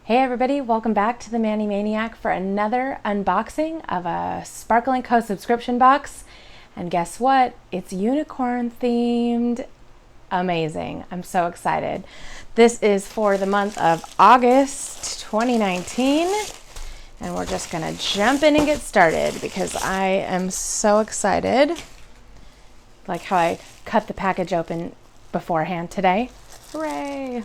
Hey everybody, welcome back to the Maniac for another unboxing of a Sparkle & Co subscription box. And guess what? It's unicorn themed. Amazing. I'm so excited. This is for the month of August 2019. And we're just gonna jump in and get started because I am so excited. Like how I cut the package open beforehand today. Hooray!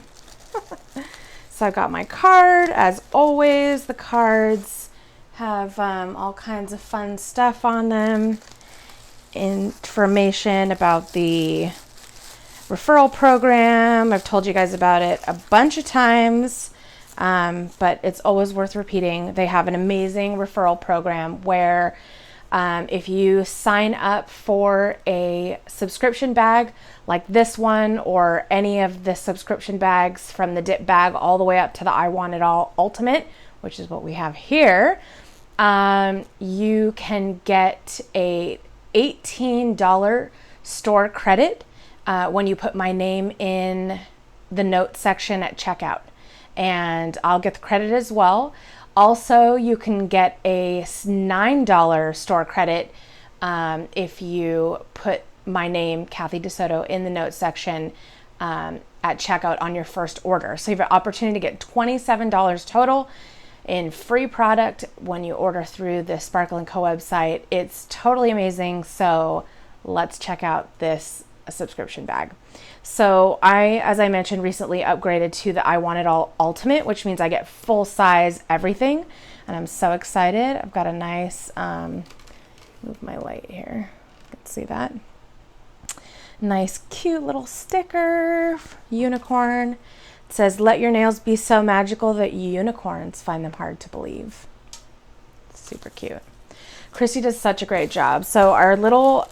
So I've got my card, as always. The cards have all kinds of fun stuff on them. Information about the referral program. I've told you guys about it a bunch of times, but it's always worth repeating. They have an amazing referral program where if you sign up for a subscription bag like this one or any of the subscription bags from the dip bag all the way up to the I Want It All Ultimate, which is what we have here, you can get a $18 store credit when you put my name in the notes section at checkout. And I'll get the credit as well. Also, you can get a $9 store credit if you put my name, Kathy DeSoto, in the notes section at checkout on your first order. So you have an opportunity to get $27 total in free product when you order through the Sparkle & Co website. It's totally amazing. So let's check out this subscription bag. So as I mentioned, recently upgraded to the I Want It All Ultimate, which means I get full size everything. And I'm so excited. I've got a nice, move my light here. You can see that. Nice, cute little sticker, unicorn. It says, let your nails be so magical that unicorns find them hard to believe. Super cute. Christy does such a great job. So our little,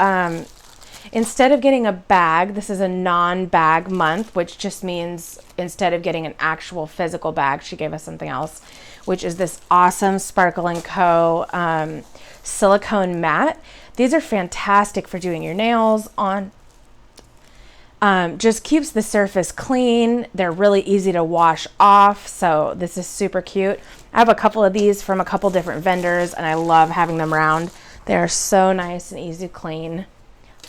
instead of getting a bag, this is a non-bag month, which just means instead of getting an actual physical bag, she gave us something else, which is this awesome Sparkle & Co silicone mat. These are fantastic for doing your nails on. Just keeps the surface clean. They're really easy to wash off, so this is super cute. I have a couple of these from a couple different vendors, and I love having them around. They're so nice and easy to clean.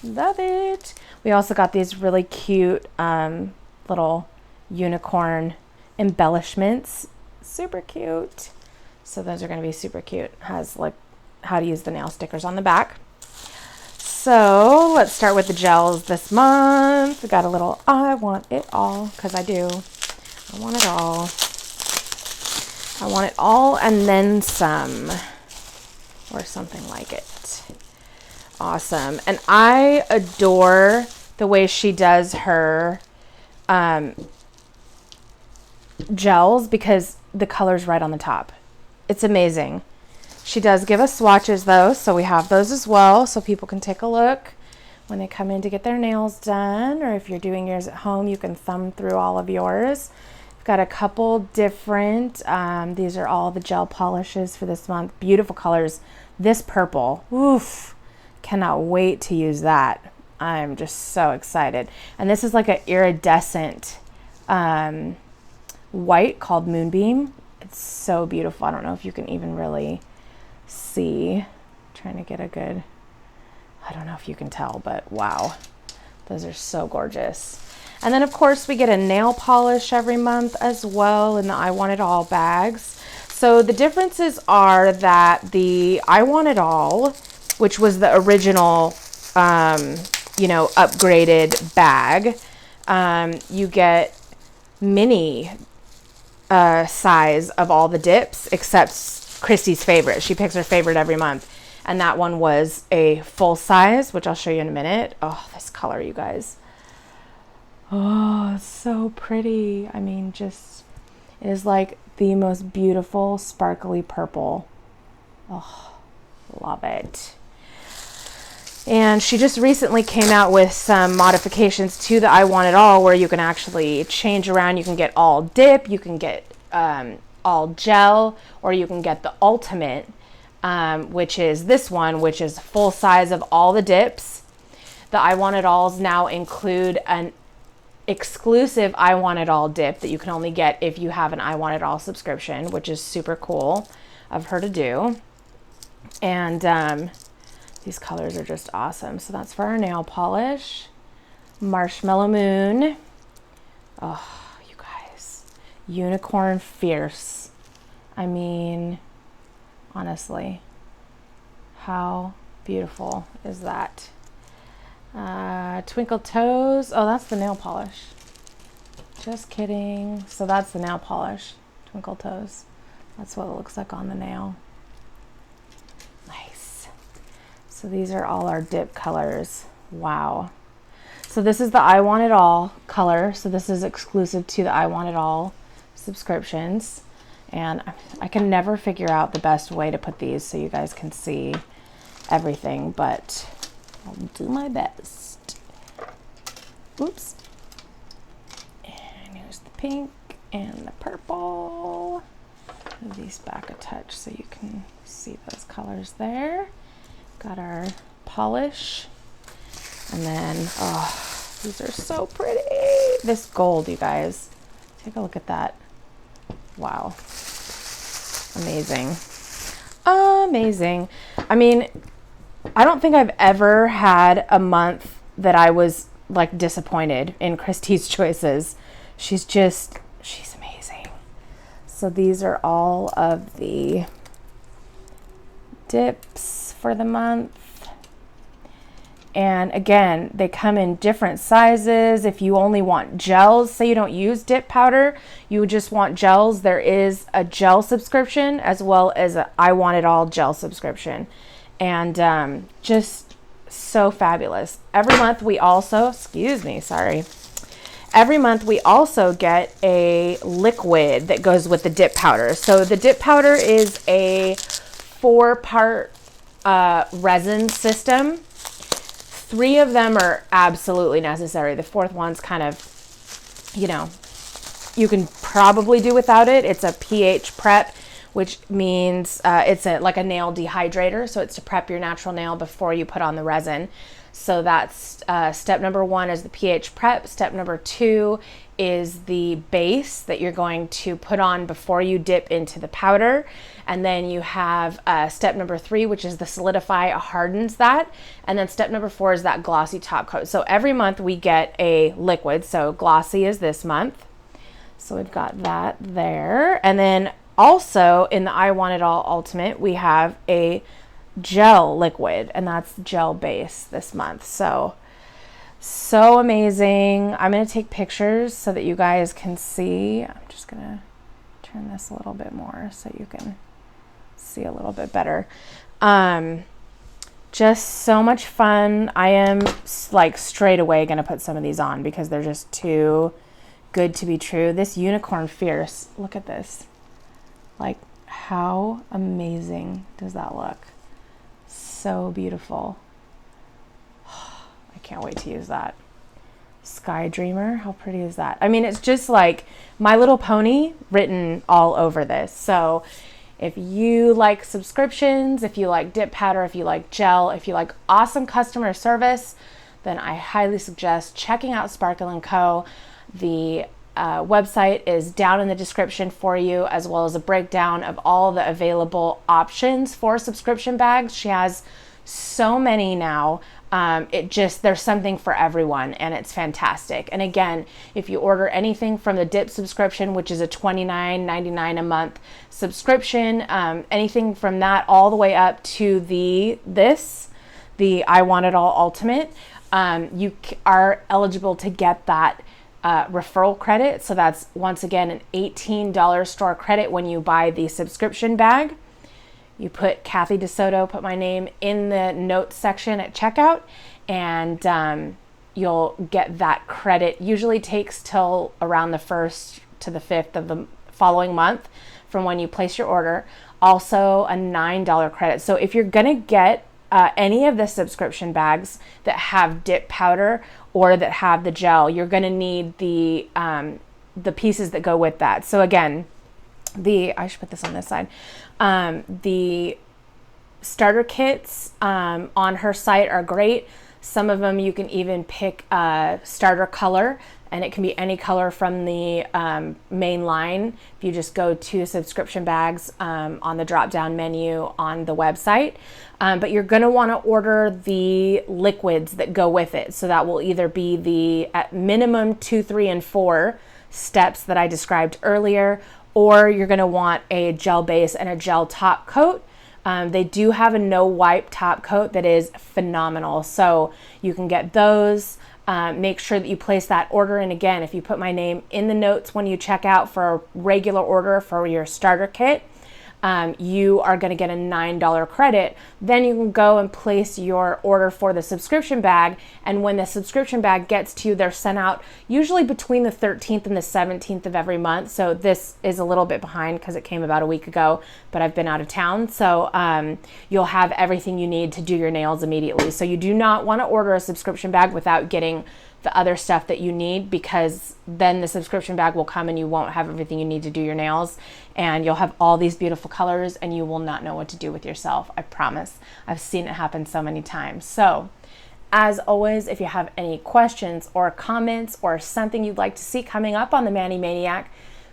Love it. We also got these really cute little unicorn embellishments. Super cute. So those are going to be super cute. Has like how to use the nail stickers on the back. So let's start with the gels this month. We got a little I Want It All, because I do. I want it all. I want it all and then some, or something like it. Awesome. And I adore the way she does her gels because the color's right on the top. It's amazing. She does give us swatches though, so we have those as well so people can take a look when they come in to get their nails done, or if you're doing yours at home, you can thumb through all of yours. We've got a couple different, these are all the gel polishes for this month. Beautiful colors. This purple, oof. Cannot wait to use that. I'm just so excited. And this is like an iridescent white called Moonbeam. It's so beautiful. I don't know if you can even really see. I'm trying to get a good, I don't know if you can tell, but wow. Those are so gorgeous. And then of course we get a nail polish every month as well in the I Want It All bags. So the differences are that the I Want It All, which was the original, upgraded bag. You get mini size of all the dips, except Christy's favorite. She picks her favorite every month. And that one was a full size, which I'll show you in a minute. Oh, this color, you guys. Oh, it's so pretty. I mean, just, it is like the most beautiful sparkly purple. Oh, love it. And she just recently came out with some modifications to the I Want It All where you can actually change around. You can get all dip, you can get all gel, or you can get the ultimate, which is this one, which is full size of all the dips. The I Want It Alls now include an exclusive I Want It All dip that you can only get if you have an I Want It All subscription, which is super cool of her to do. And these colors are just awesome. So that's for our nail polish. Marshmallow Moon. Oh, you guys. Unicorn Fierce. I mean, honestly, how beautiful is that? Twinkle Toes. Oh, that's the nail polish. Just kidding. So that's the nail polish. Twinkle Toes. That's what it looks like on the nail. Nice. So these are all our dip colors. Wow. So this is the I Want It All color. So this is exclusive to the I Want It All subscriptions. And I can never figure out the best way to put these so you guys can see everything, but I'll do my best. Oops. And here's the pink and the purple. Move these back a touch so you can see those colors there. Got our polish. And then, oh, these are so pretty. This gold, you guys. Take a look at that. Wow. Amazing. Amazing. I mean, I don't think I've ever had a month that I was like disappointed in Christy's choices. She's amazing. So these are all of the dips for the month. And again, they come in different sizes. If you only want gels, say you don't use dip powder, you just want gels, there is a gel subscription as well as a I Want It All gel subscription. And just so fabulous. Every month we also, every month we also get a liquid that goes with the dip powder. So the dip powder is a 4-part resin system. 3 of them are absolutely necessary. The 4th one's kind of, you know, you can probably do without it. It's a pH prep, which means it's like a nail dehydrator. So it's to prep your natural nail before you put on the resin. So that's step number 1 is the pH prep. Step number 2 is the base that you're going to put on before you dip into the powder. And then you have step number 3, which is the solidify, hardens that. And then step number 4 is that glossy top coat. So every month we get a liquid. So glossy is this month. So we've got that there. And then also in the I Want It All Ultimate, we have a gel liquid, and that's gel base this month. So amazing. I'm going to take pictures so that you guys can see. I'm just going to turn this a little bit more so you can see a little bit better. Just so much fun. I am like straight away going to put some of these on because they're just too good to be true. This Unicorn Fierce, look at this. Like, how amazing does that look? So beautiful. I can't wait to use that. Sky Dreamer, how pretty is that? I mean, it's just like My Little Pony written all over this. So if you like subscriptions, if you like dip powder, if you like gel, if you like awesome customer service, then I highly suggest checking out Sparkle & Co. The website is down in the description for you, as well as a breakdown of all the available options for subscription bags. She has so many now. There's something for everyone, and it's fantastic. And again, if you order anything from the dip subscription, which is a $29.99 a month subscription, anything from that all the way up to the I Want It All Ultimate, you are eligible to get that referral credit. So that's once again an $18 store credit when you buy the subscription bag. You put Kathy DeSoto, put my name in the notes section at checkout, and you'll get that credit. Usually takes till around the 1st to the 5th of the following month from when you place your order. Also a $9 credit. So if you're gonna get any of the subscription bags that have dip powder or that have the gel, you're gonna need the pieces that go with that. So again, I should put this on this side. The starter kits on her site are great. Some of them you can even pick a starter color and it can be any color from the main line. If you just go to subscription bags on the drop down menu on the website, but you're going to want to order the liquids that go with it. So that will either be the at minimum 2, 3, and 4 steps that I described earlier, or you're going to want a gel base and a gel top coat. They do have a no wipe top coat that is phenomenal, so you can get those. Make sure that you place that order. And again, if you put my name in the notes when you check out for a regular order for your starter kit, you are going to get a $9 credit. Then you can go and place your order for the subscription bag. And when the subscription bag gets to you, they're sent out usually between the 13th and the 17th of every month. So this is a little bit behind because it came about a week ago, but I've been out of town. So you'll have everything you need to do your nails immediately. So you do not want to order a subscription bag without getting the other stuff that you need, because then the subscription bag will come and you won't have everything you need to do your nails, and you'll have all these beautiful colors and you will not know what to do with yourself. I promise. I've seen it happen so many times. So as always, if you have any questions or comments or something you'd like to see coming up on the Manny Maniac,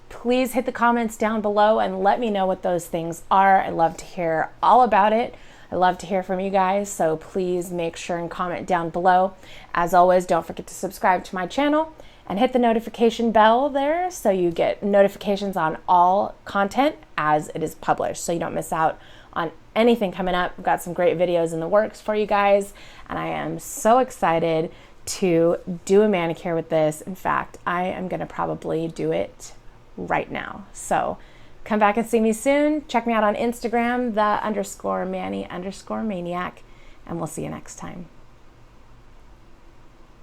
please hit the comments down below and let me know what those things are. I love to hear all about it. I love to hear from you guys, so please make sure and comment down below. As always, don't forget to subscribe to my channel and hit the notification bell there so you get notifications on all content as it is published, so you don't miss out on anything coming up. We've got some great videos in the works for you guys, and I am so excited to do a manicure with this. In fact, I am going to probably do it right now. So come back and see me soon. Check me out on Instagram, _Manny_Maniac, and we'll see you next time.